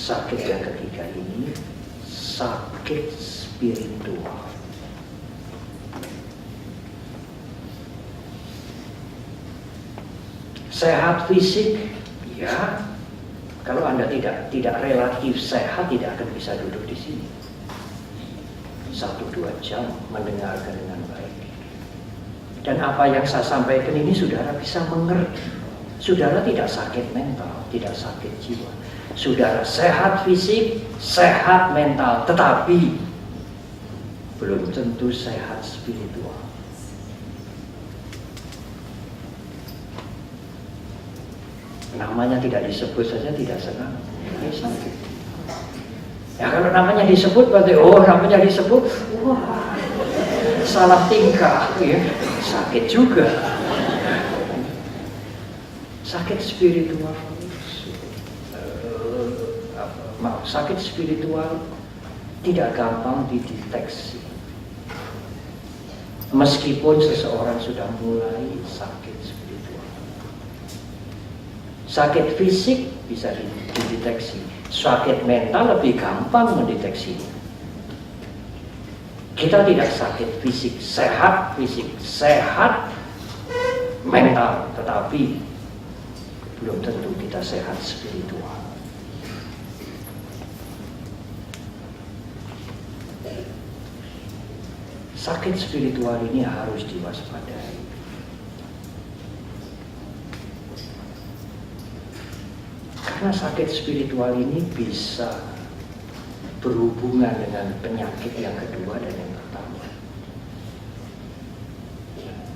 sakit yang ketiga ini sakit spiritual. Sehat fisik, ya. Kalau Anda tidak relatif sehat, tidak akan bisa duduk di sini 1-2 jam mendengarkan dengan baik. Dan apa yang saya sampaikan ini saudara bisa mengerti. Saudara tidak sakit mental, tidak sakit jiwa. Saudara sehat fisik, sehat mental, tetapi belum tentu sehat spiritual. Namanya tidak disebut saja tidak senang, ini sakit. Ya kalau namanya disebut berarti namanya disebut, wah salah tingkah, ya sakit juga. Sakit spiritual, sakit spiritual tidak gampang dideteksi. Meskipun seseorang sudah mulai sakit spiritual. Sakit fisik bisa dideteksi, sakit mental lebih gampang mendeteksinya. Kita tidak sakit fisik, sehat mental, tetapi belum tentu kita sehat spiritual. Sakit spiritual ini harus diwaspadai. Karena sakit spiritual ini bisa berhubungan dengan penyakit yang kedua dan yang pertama.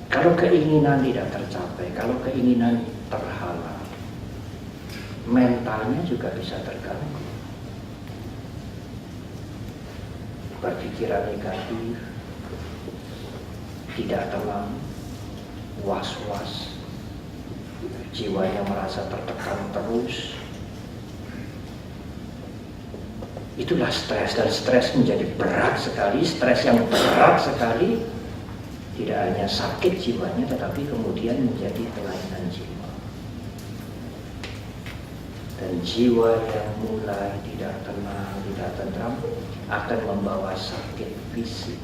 Kalau keinginan tidak tercapai, kalau keinginan terhalang, mentalnya juga bisa terganggu. Berpikiran negatif, tidak tenang, was-was, jiwanya merasa tertekan terus. Itulah stres, dan stres menjadi berat sekali. Stres yang berat sekali tidak hanya sakit jiwanya, tetapi kemudian menjadi kelainan jiwa. Dan jiwa yang mulai tidak tenang, tidak tentram akan membawa sakit fisik.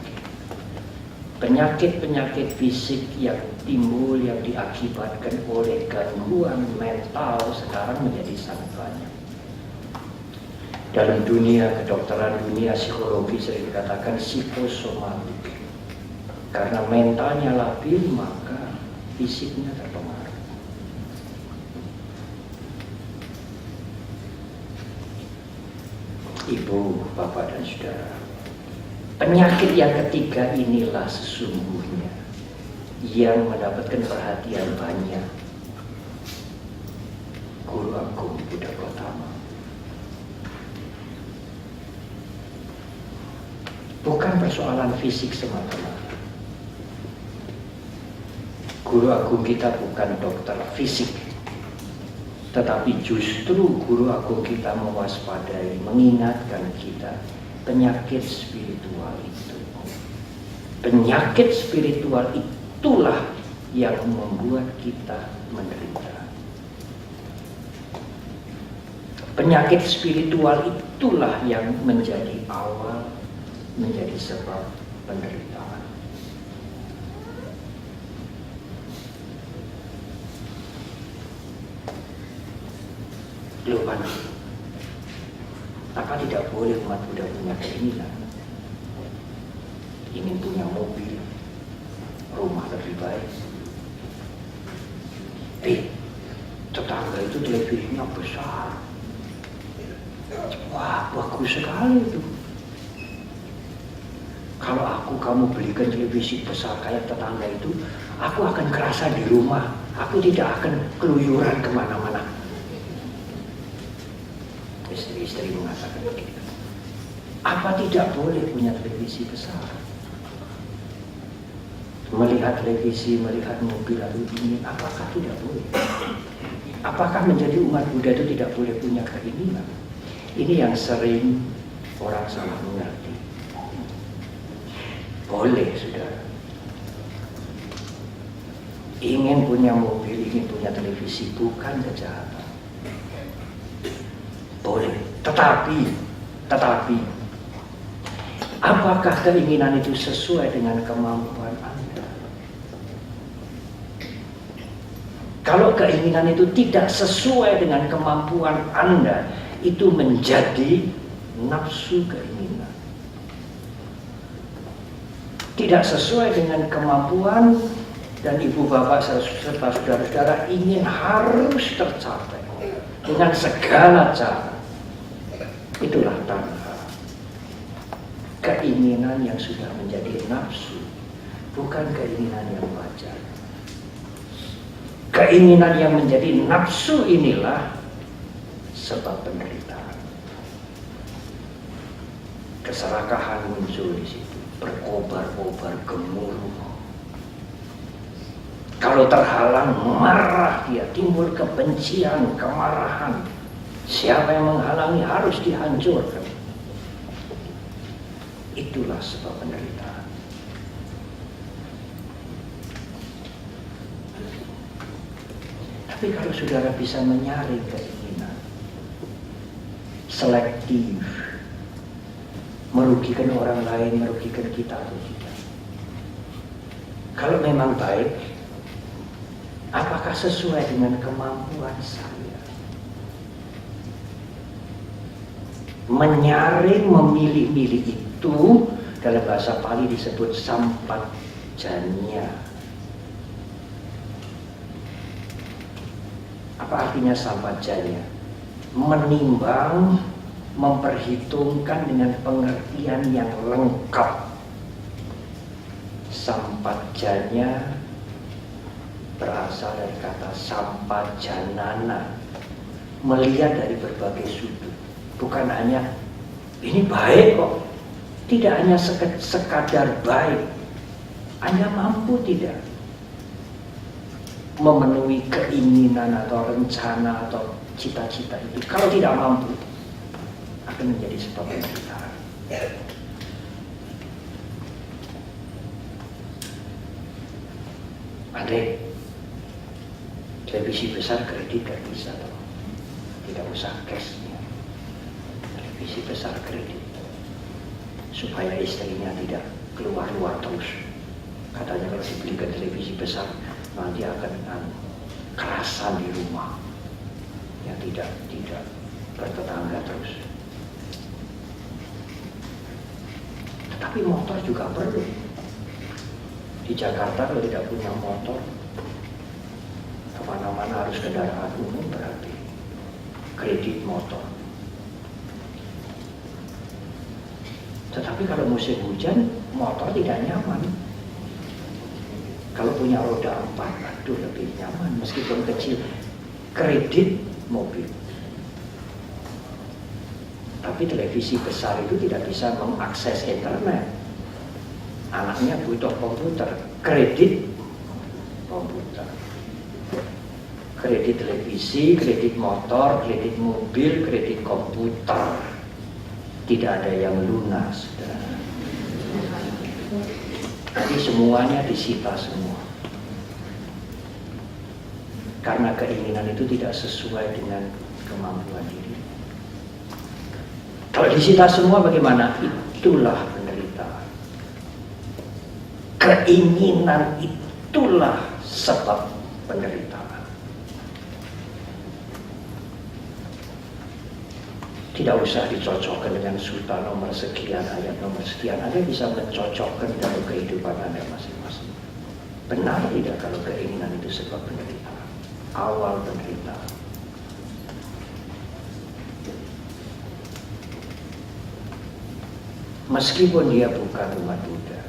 Penyakit-penyakit fisik yang timbul, yang diakibatkan oleh gangguan mental sekarang menjadi sangat banyak. Dalam dunia kedokteran, dunia psikologi sering dikatakan psikosomatik. Karena mentalnya labil, maka fisiknya terpengaruh. Ibu, bapak, dan saudara, penyakit yang ketiga inilah sesungguhnya yang mendapatkan perhatian banyak Guru Agung Buddha Gautama. Bukan persoalan fisik semata-mata. Guru Agung kita bukan dokter fisik, tetapi justru Guru Agung kita mewaspadai, mengingatkan kita penyakit spiritual itu. Penyakit spiritual itulah yang membuat kita menderita. Penyakit spiritual itulah yang menjadi awal, menjadi sebab penderitaan. Loh, apa tidak boleh umat Buddha punya keinginan? Ingin punya mobil, rumah lebih baik. Tetangga itu televisinya besar. Wah, bagus sekali itu. Kalau kamu belikan televisi besar kayak tetangga itu, aku akan kerasa di rumah. Aku tidak akan keluyuran kemana-mana. Istri-istri mengatakan begitu. Apa tidak boleh punya televisi besar? Melihat televisi, melihat mobil lalu ini, apakah tidak boleh? Apakah menjadi umat Buddha itu tidak boleh punya keinginan? Ini yang sering orang salah mengerti. Boleh, saudara. Ingin punya mobil, ingin punya televisi bukan kejahatan. Boleh. Tetapi, apakah keinginan itu sesuai dengan kemampuan Anda? Kalau keinginan itu tidak sesuai dengan kemampuan Anda, itu menjadi nafsu keinginan. Tidak sesuai dengan kemampuan, dan ibu bapak serta saudara-saudara ingin harus tercapai dengan segala cara. Itulah tanda keinginan yang sudah menjadi nafsu, bukan keinginan yang wajar. Keinginan yang menjadi nafsu inilah sebab penderitaan. Keserakahan muncul di situ, berkobar-kobar gemuruh. Kalau terhalang, marah dia, timbul kebencian, kemarahan. Siapa yang menghalangi harus dihancurkan. Itulah sebab penderitaan. Tapi kalau saudara bisa menyaring keinginan, selektif, merugikan orang lain, merugikan kita atau tidak. Kalau memang baik, apakah sesuai dengan kemampuan saya? Menyaring, memilih-milih itu dalam bahasa Pali disebut sampajanya. Apa artinya sampajanya? Menimbang, memperhitungkan dengan pengertian yang lengkap. Sampajanya berasal dari kata sampajanana, melihat dari berbagai sudut. Bukan hanya ini baik kok, tidak hanya sekadar baik. Anda mampu tidak memenuhi keinginan atau rencana atau cita-cita itu? Kalau tidak mampu, akan menjadi sebab penderitaan. Andai televisi besar kredit gak bisa toh. Tidak usah cash. Televisi besar kredit supaya istrinya tidak keluar-luar terus. Katanya kalau dibelikan televisi besar nanti akan kerasan di rumah, ya tidak bertetangga terus. Tetapi motor juga perlu. Di Jakarta kalau tidak punya motor, kemana-mana harus kendaraan umum, berarti kredit motor. Tetapi kalau musim hujan, motor tidak nyaman. Kalau punya roda 4, aduh lebih nyaman meskipun kecil. Kredit mobil. Tapi televisi besar itu tidak bisa mengakses internet. Anaknya butuh komputer, kredit komputer. Kredit televisi, kredit motor, kredit mobil, kredit komputer. Tidak ada yang lunas. Jadi semuanya disita semua. Karena keinginan itu tidak sesuai dengan kemampuan diri. Kalau disita semua bagaimana? Itulah penderitaan. Keinginan itulah sebab penderitaan. Tidak usah dicocokkan dengan surah nomor sekian, ayat nomor sekian. Anda bisa mencocokkan dalam kehidupan Anda masing-masing. Benar tidak kalau keinginan itu sebab penderitaan? Awal penderitaan. Meskipun dia bukan umat Buddha,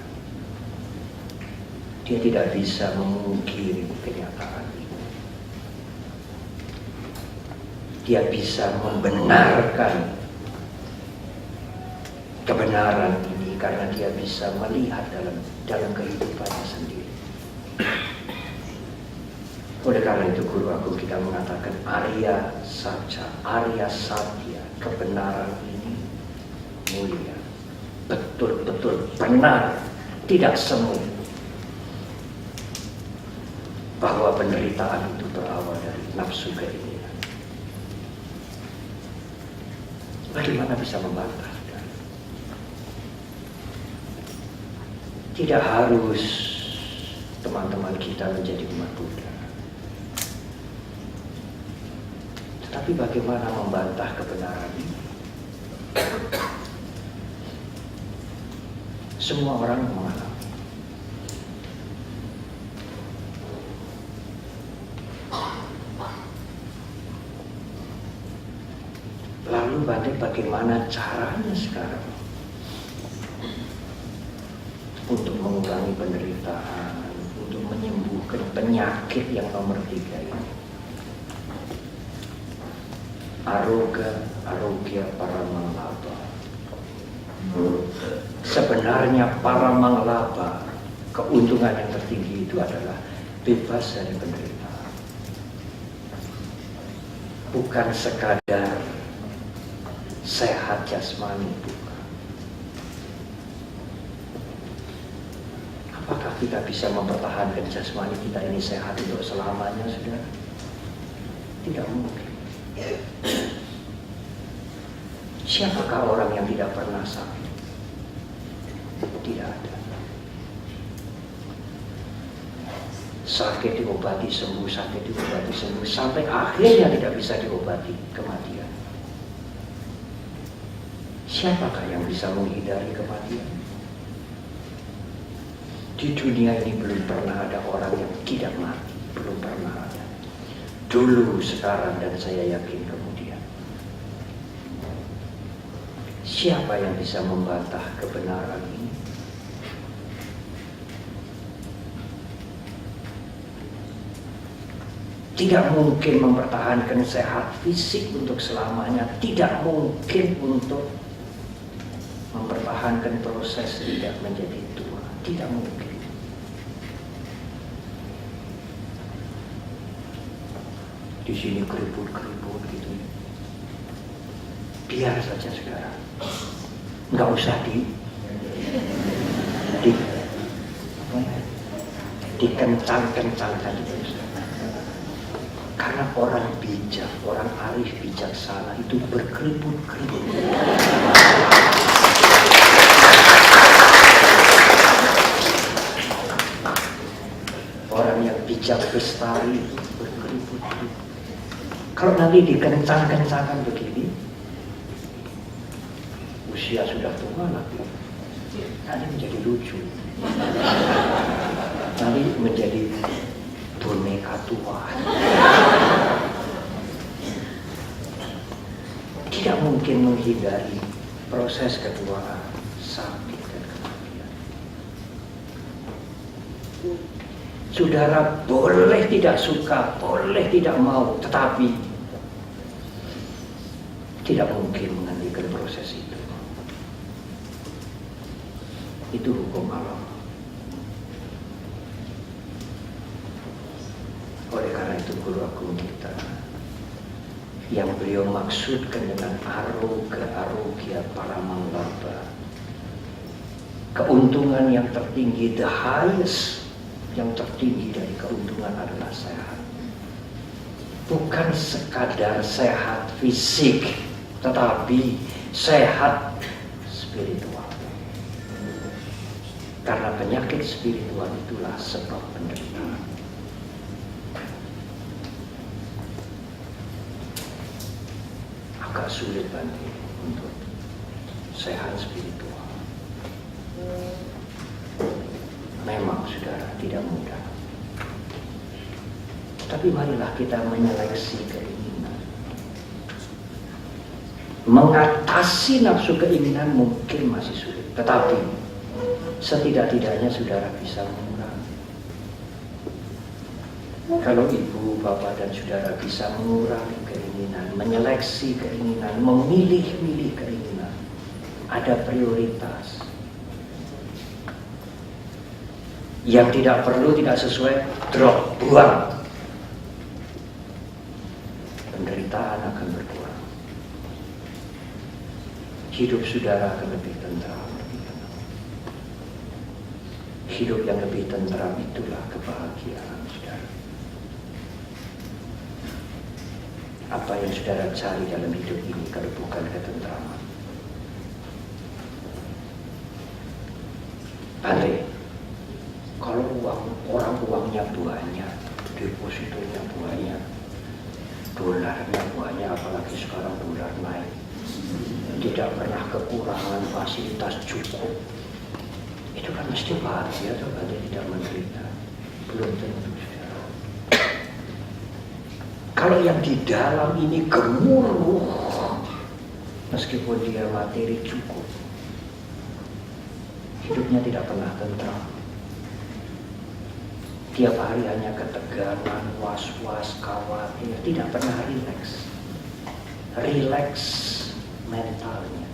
dia tidak bisa memungkiri kenyataan ini. Dia bisa membenarkan kebenaran ini karena dia bisa melihat dalam kehidupannya sendiri. Oleh karena itu guru agung kita mengatakan Arya Satya, Arya Satya, kebenaran ini mulia, betul-betul benar, tidak semu, bahwa penderitaan itu berawal dari nafsu keinginan. Bagaimana bisa membantah? Tidak harus teman-teman kita menjadi umat Buddha. Tetapi bagaimana membantah kebenaran ini? Semua orang mengalami. Lalu bagaimana caranya sekarang untuk mengurangi penderitaan, untuk menyembuhkan penyakit yang nomor 3 ini? Arogya Paramanglaba. Sebenarnya Paramanglaba, keuntungan yang tertinggi itu adalah bebas dari penderitaan. Bukan sekadar sehat jasmani, bukan. Apakah kita bisa mempertahankan jasmani kita ini sehat untuk selamanya, saudara? Tidak mungkin. Siapakah orang yang tidak pernah sakit? Tidak ada. Sakit diobati sembuh, sakit diobati sembuh, sampai akhirnya tidak bisa diobati, kematian. Siapakah yang bisa menghindari kematian? Di dunia ini belum pernah ada orang yang tidak mati, belum pernah ada. Dulu, sekarang, dan saya yakin kemudian. Siapa yang bisa membantah kebenaran ini? Tidak mungkin mempertahankan sehat fisik untuk selamanya. Tidak mungkin untuk mempertahankan proses tidak menjadi tua. Tidak mungkin. Di sini keribut-keribut gitu. Biar saja sekarang. Nggak usah dikencang-kencangkan itu. Karena orang bijak, orang arif bijaksana itu berkeribut-keribut. Orang yang bijak bestari itu berkeribut-keribut. Kalau nanti dikencang-kencangkan begini, usia sudah tua nanti menjadi lucu, nanti menjadi boneka tua. Tidak mungkin menghindari proses ketuaan, sakit dan kematian. Saudara boleh tidak suka, boleh tidak mau, tetapi tidak mungkin menghentikan proses itu. Itu hukum alam. Oleh karena itu guru agung kita yang beliau maksudkan dengan arogya paramanglaba, keuntungan yang tertinggi, the highest, yang tertinggi dari keuntungan adalah sehat. Bukan sekadar sehat fisik, tetapi sehat spiritual. Karena penyakit spiritual itulah sebab penderitaan. Agak sulit bagi untuk sehat spiritual. Memang saudara tidak mudah. Tapi marilah kita menyeleksi keinginan. Mengatasi nafsu keinginan mungkin masih sulit, tetapi setidak-tidaknya saudara bisa mengurangi. Kalau ibu, bapak, dan saudara bisa mengurangi keinginan, menyeleksi keinginan, memilih-milih keinginan, ada prioritas. Yang tidak perlu, tidak sesuai, drop, buang. Penderitaan akan berkurang. Hidup saudara akan lebih tentram. Hidup yang lebih tentram itulah kebahagiaan saudara. Apa yang saudara cari dalam hidup ini kalau bukan ketentraman? Bante, kalau uangnya banyak, depositonya banyak, dolarnya banyak, apalagi sekarang dolar naik, tidak pernah kekurangan fasilitas cukup, itu kan mesti bahagia atau Bante tidak menderita? Belum tentu. Kalau yang di dalam ini gemuruh, meskipun dia materi cukup, hidupnya tidak pernah tentram. Tiap hari hanya ketegangan, was-was, khawatir, tidak pernah rileks. Rileks mentalnya.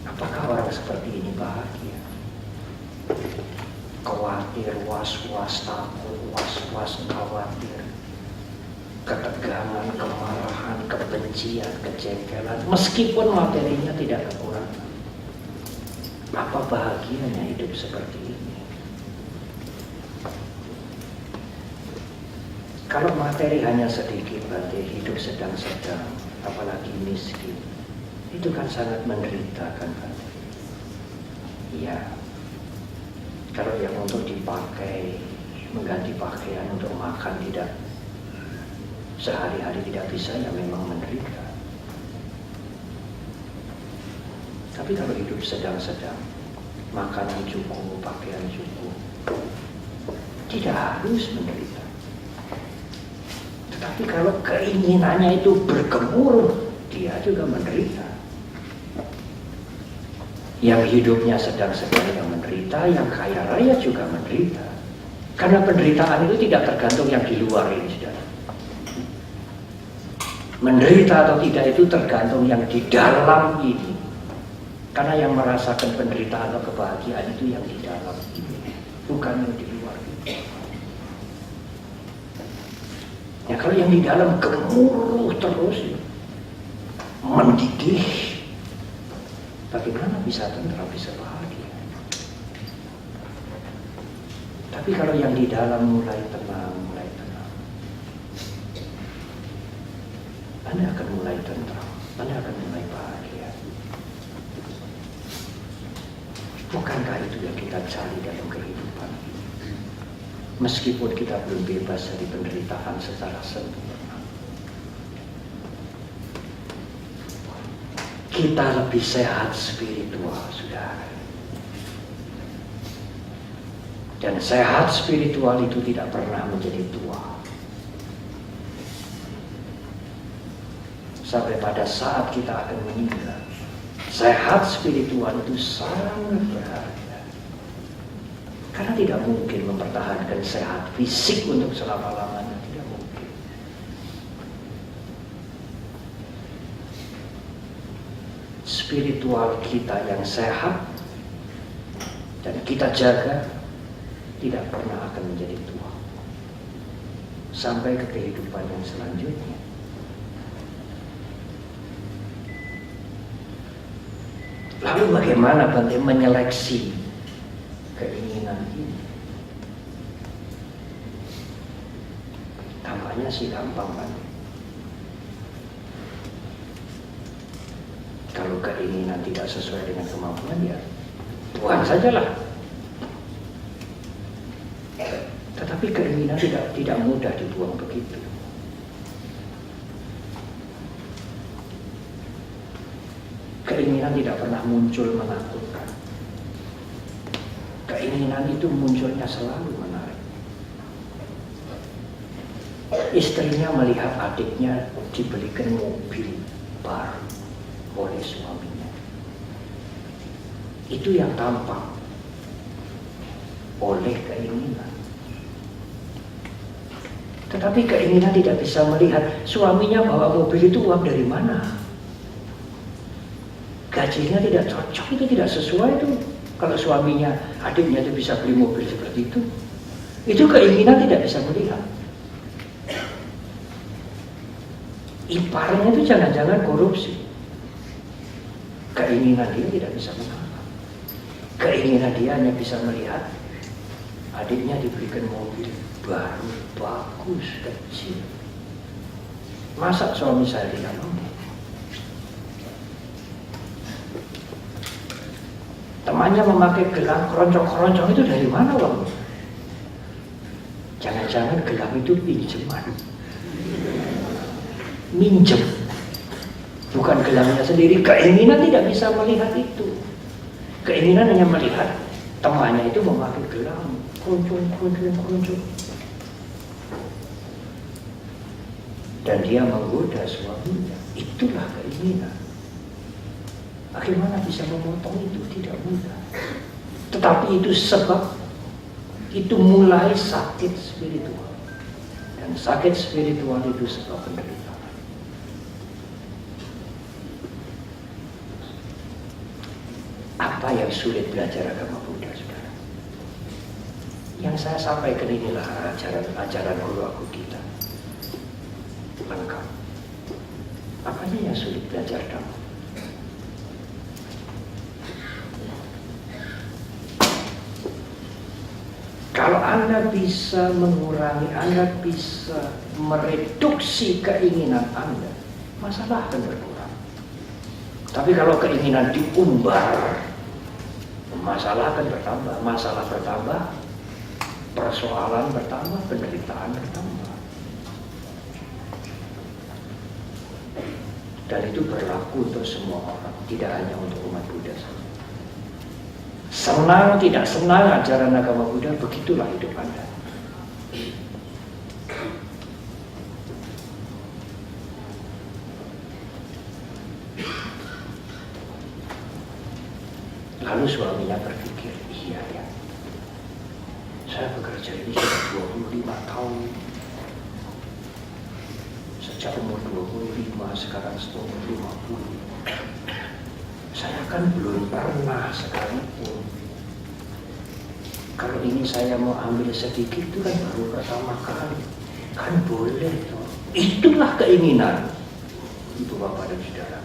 Apakah orang seperti ini bahagia? Khawatir, was-was, takut, was-was, khawatir, ketegangan, kemarahan, kebencian, kejengkelan, meskipun materinya tidak kekurangan. Apa bahagianya hidup seperti ini? Kalau materi hanya sedikit, berarti hidup sedang-sedang, apalagi miskin, itu kan sangat menderita kan Bante? Iya. Kalau yang untuk dipakai, mengganti pakaian untuk makan tidak, sehari-hari tidak bisa, ya memang menderita. Tapi kalau hidup sedang-sedang, makanan cukup, pakaian cukup, tidak harus menderita. Tetapi kalau keinginannya itu bergemuruh, dia juga menderita. Yang hidupnya sedang-sedang yang menderita, yang kaya raya juga menderita. Karena penderitaan itu tidak tergantung yang di luar ini, saudara. Menderita atau tidak itu tergantung yang di dalam ini. Karena yang merasakan penderitaan atau kebahagiaan itu yang di dalam ini, bukan yang di luar ini. Ya, kalau yang di dalam gemuruh terus, mendidih, bagaimana bisa tentram, bisa bahagia? Tapi kalau yang di dalam mulai tenang, Anda akan mulai tentram, Anda akan mulai bahagia. Bukankah itu yang kita cari dalam kehidupan? Meskipun kita belum bebas dari penderitaan secara sempurna, kita lebih sehat spiritual, saudara. Dan sehat spiritual itu tidak pernah menjadi tua. Sampai pada saat kita akan meninggal, sehat spiritual itu sangat berharga. Karena tidak mungkin mempertahankan sehat fisik untuk selama-lamanya, tidak mungkin. Spiritual kita yang sehat dan kita jaga tidak pernah akan menjadi tua sampai ke kehidupan yang selanjutnya. Lalu bagaimana Bante menyeleksi keinginan ini? Tampaknya sih gampang, Bante. Kalau keinginan tidak sesuai dengan kemampuan, ya buang sajalah. Tetapi keinginan tidak mudah dibuang begitu. Keinginan tidak pernah muncul menakutkan. Keinginan itu munculnya selalu menarik. Istrinya melihat adiknya dibelikan mobil baru oleh suaminya. Itu yang tampak oleh keinginan. Tetapi keinginan tidak bisa melihat suaminya bawa mobil itu uang dari mana. Gajinya tidak cocok, itu tidak sesuai itu. Kalau suaminya, adiknya itu bisa beli mobil seperti itu keinginan tidak bisa melihat. Iparnya itu jangan-jangan korupsi. Keinginan dia tidak bisa menangkap. Keinginan dia hanya bisa melihat adiknya diberikan mobil baru, bagus, kecil. Masa suami saya tidak mau? Temannya memakai gelang keroncong-keroncong, itu dari mana uangnya? Jangan-jangan gelang itu pinjaman. Minjem. Bukan gelangnya sendiri. Keinginan tidak bisa melihat itu. Keinginan hanya melihat temannya itu memakai gelang keroncong. Dan dia menggoda suaminya. Itulah keinginan. Bagaimana bisa memotong itu? Tidak mudah. Tetapi itu sebab itu mulai sakit spiritual. Dan sakit spiritual itu sebab penderitaan. Apa yang sulit belajar agama Buddha, saudara? Yang saya sampaikan inilah ajaran guru aku kita. Lengkap. Apanya yang sulit belajar kamu? Kalau Anda bisa mengurangi, Anda bisa mereduksi keinginan Anda, masalah akan berkurang. Tapi kalau keinginan diumbar, masalah akan bertambah. Masalah bertambah, persoalan bertambah, penderitaan bertambah. Dan itu berlaku untuk semua orang, tidak hanya untuk umat Buddha saja. Senang tidak senang ajaran agama Buddha, begitulah hidup Anda. Lalu suaminya berpikir, iya ya, saya bekerja ini sudah 25 tahun. Sejak umur 25, sekarang umur 50. Saya kan belum pernah sekalipun. Kalau ini saya mau ambil sedikit, itu kan baru pertama kali. Kan boleh toh. Itulah keinginan ibu bapak dan saudara.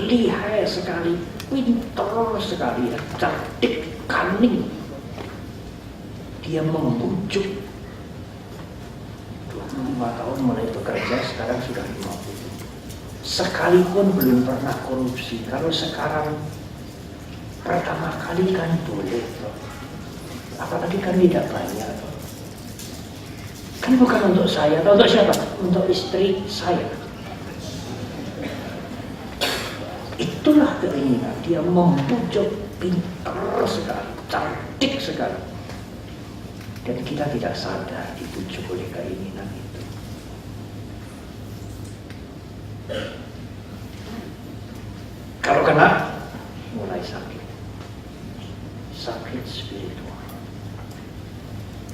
Lihai sekali, pintar sekali, cerdik, cunning. Dia membujuk. 25 tahun mulai bekerja, sekarang sudah 50. Sekalipun belum pernah korupsi. Kalau sekarang pertama kali kan boleh toh. Apalagi kan tidak banyak toh. Kan bukan untuk saya, atau untuk siapa? Untuk istri saya. Itulah keinginan. Dia membujuk, pintar sekali, cerdik sekali. Dan kita tidak sadar dibujuk oleh keinginan itu. Kalau kena, mulai sakit. Sakit spiritual.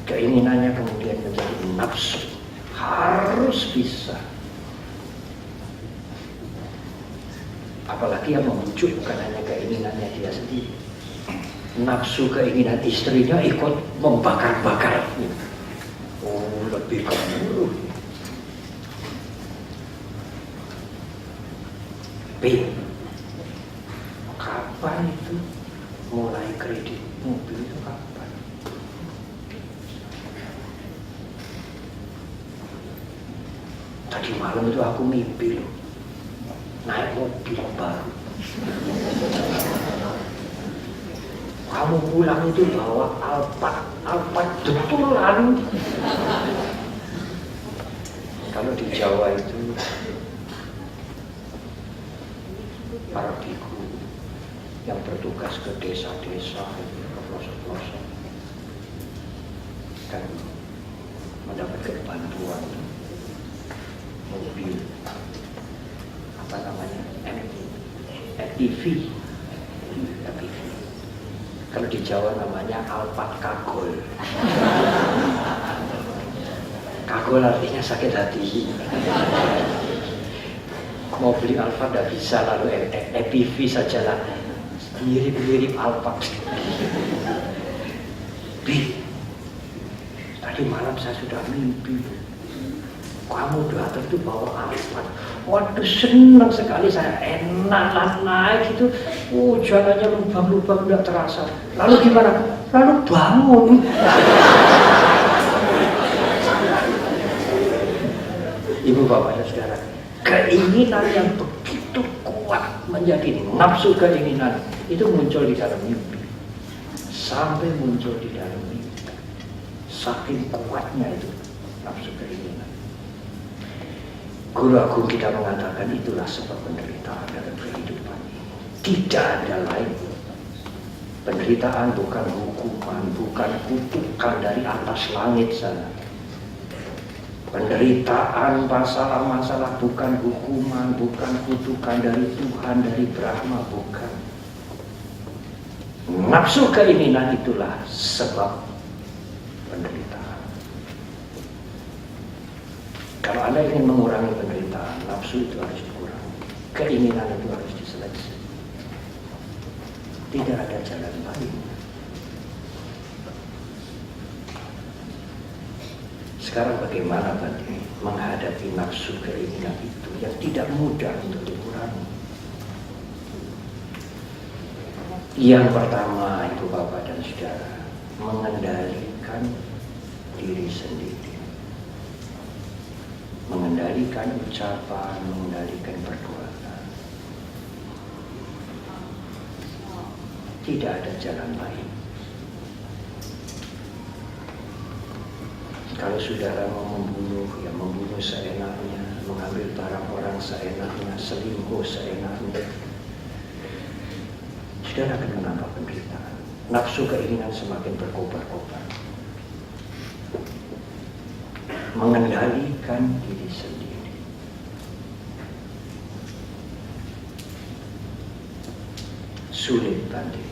Keinginannya kemudian menjadi nafsu. Harus bisa. Apalagi yang membujuk bukan hanya keinginannya dia sendiri. Nafsu keinginan istrinya ikut membakar-bakar. Oh, lebih kemuruh. Kapan itu mulai kredit mobil itu kapan? Tadi malam itu aku mimpi loh, naik mobil baru. Kamu pulang itu bawa Alphard betulan. Kalau di Jawa itu para biku yang bertugas ke desa-desa, ke pelosok-pelosok, kan mendapatkan bantuan mobil apa namanya MPV. Kalau di Jawa namanya Alphard Kagol. Kagol artinya sakit hati. Mau beli Alphard tidak bisa, lalu EPV sajalah, mirip-mirip Alphard. Tadi malam saya sudah mimpi, kamu datang itu bawa Alphard. Waduh, senang sekali saya, enak naik itu. Jalannya lubang-lubang tidak terasa. Lalu gimana? Lalu bangun. Ibu bapak dan saudara, keinginan yang begitu begitu kuat menjadi nafsu keinginan, itu muncul di dalam mimpi. Sampai muncul di dalam mimpi. Saking kuatnya itu nafsu keinginan. Guru Agung kita mengatakan itulah sebab penderitaan dalam kehidupan ini. Tidak ada lain. Penderitaan bukan hukuman, bukan kutukan dari atas langit sana. Penderitaan, masalah-masalah bukan hukuman, bukan kutukan dari Tuhan, dari Brahma, bukan. Nafsu keinginan itulah sebab penderitaan. Kalau Anda ingin mengurangi penderitaan, nafsu itu harus dikurangi. Keinginan itu harus diseleksi. Tidak ada jalan lain. Sekarang bagaimana Bante menghadapi nafsu keinginan itu yang tidak mudah untuk dikurangi? Yang pertama, Ibu Bapak dan Saudara, mengendalikan diri sendiri. Mengendalikan ucapan, mengendalikan perbuatan. Tidak ada jalan lain. Kalau saudara mau membunuh, ya membunuh seenaknya, mengambil barang orang seenaknya, selingkuh seenaknya, saudara akan menambah penderitaan. Nafsu keinginan semakin berkobar-kobar. Mengendalikan diri sendiri. Sulit, Bante.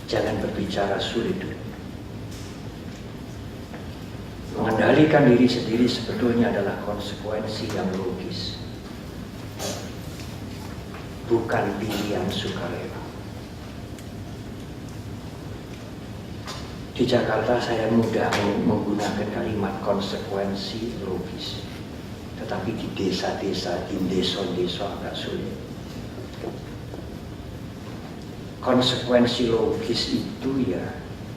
Jangan berbicara sulit dulu. Mengendalikan diri sendiri sebetulnya adalah konsekuensi yang logis, bukan pilihan sukarela. Di Jakarta saya mudah menggunakan kalimat konsekuensi logis, tetapi di desa-desa, di desa-desa agak sulit. Konsekuensi logis itu ya,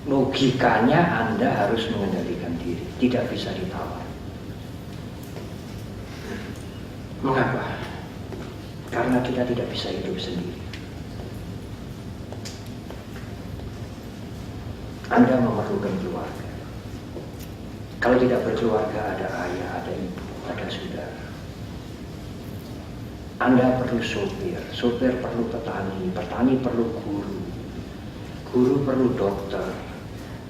logikanya Anda harus mengendalikan diri, tidak bisa ditawar. Mengapa? Karena kita tidak bisa hidup sendiri. Anda memerlukan keluarga. Kalau tidak berkeluarga, ada ayah, ada ibu, ada saudara. Anda perlu sopir, sopir perlu petani, petani perlu guru, guru perlu dokter,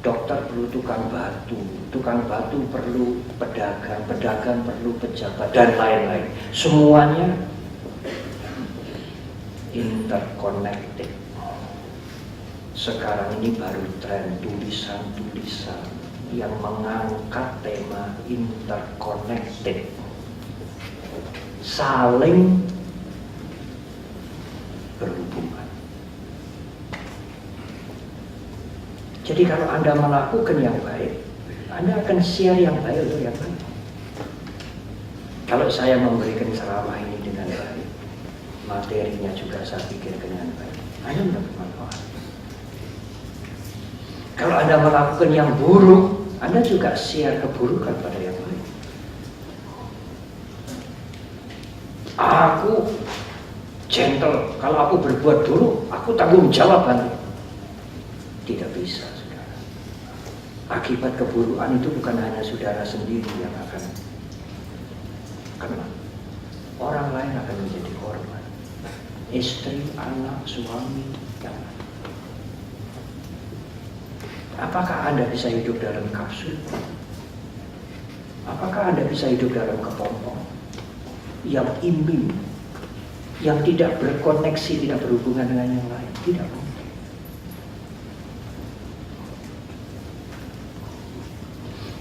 dokter perlu tukang batu perlu pedagang, pedagang perlu pejabat, dan lain-lain. Semuanya interconnected. Sekarang ini baru tren tulisan-tulisan yang mengangkat tema interconnected. Saling berhubungan. Jadi kalau Anda melakukan yang baik, Anda akan share yang baik untuk yang baik. Kalau saya memberikan ceramah ini dengan baik, materinya juga saya pikirkan dengan baik, Anda mendapat manfaat. Kalau Anda melakukan yang buruk, Anda juga share keburukan pada yang baik. Aku gentle, kalau aku berbuat buruk, aku tanggung jawab nanti. Tidak bisa, saudara. Akibat keburukan itu bukan hanya saudara sendiri yang akan kena. Orang lain akan menjadi korban. Istri, anak, suami, yang lain. Apakah Anda bisa hidup dalam kapsul? Apakah Anda bisa hidup dalam kepompong yang imbang, yang tidak berkoneksi, tidak berhubungan dengan yang lain? Tidak mungkin.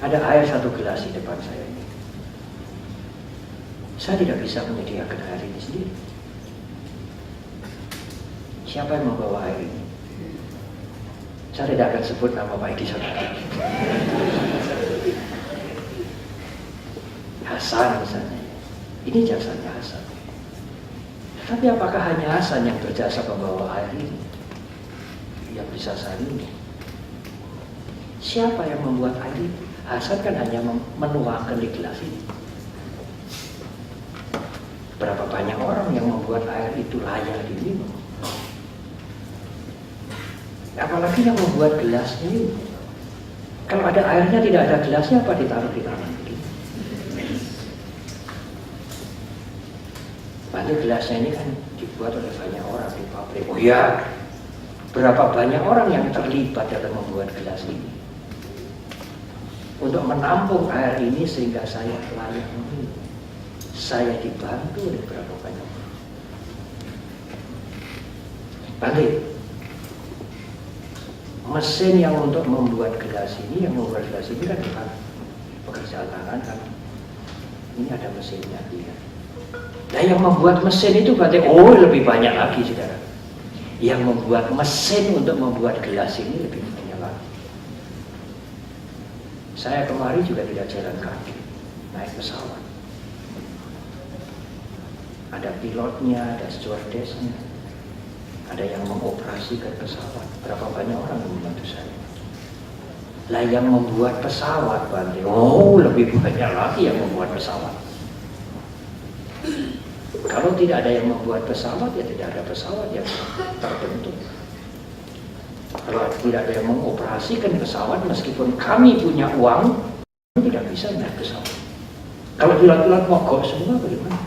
Ada air 1 gelas di depan saya ini. Saya tidak bisa menyediakan air ini sendiri. Siapa yang membawa air ini? Saya tidak akan sebut nama Pak Edi saudara. Hasan misalnya. Ini jasanya Hasan. Tapi apakah hanya Hasan yang berjasa membawa air ini? Yang bisa saya ini. Siapa yang membuat air itu? Hasan kan hanya menuangkan di gelas ini. Berapa banyak orang yang membuat air itu layak diminum. Apalagi yang membuat gelasnya ini. Kalau ada airnya tidak ada gelasnya, apa ditaruh di tangan begini? Padahal gelasnya ini kan dibuat oleh banyak orang di pabrik. Oh ya, berapa banyak orang yang terlibat dalam membuat gelas ini untuk menampung air ini sehingga saya layak minum. Saya dibantu oleh berapa banyak orang. Balik, mesin yang untuk membuat gelas ini, kan bukan pekerjaan tangan kan. Ini ada mesinnya dia. Nah yang membuat mesin itu berarti lebih banyak lagi saudara. Yang membuat mesin untuk membuat gelas ini lebih banyak lagi. Saya kemarin juga tidak jalan kaki, naik pesawat. Ada pilotnya, ada stewardessnya, ada yang mengoperasikan pesawat. Berapa banyak orang yang membantu saya. Lah yang membuat pesawat berarti lebih banyak lagi yang membuat pesawat. Kalau tidak ada yang membuat pesawat, ya tidak ada pesawat yang terbentuk. Kalau tidak ada yang mengoperasikan pesawat, meskipun kami punya uang, tidak bisa naik pesawat. Kalau pilot-pilot mogok semua bagaimana?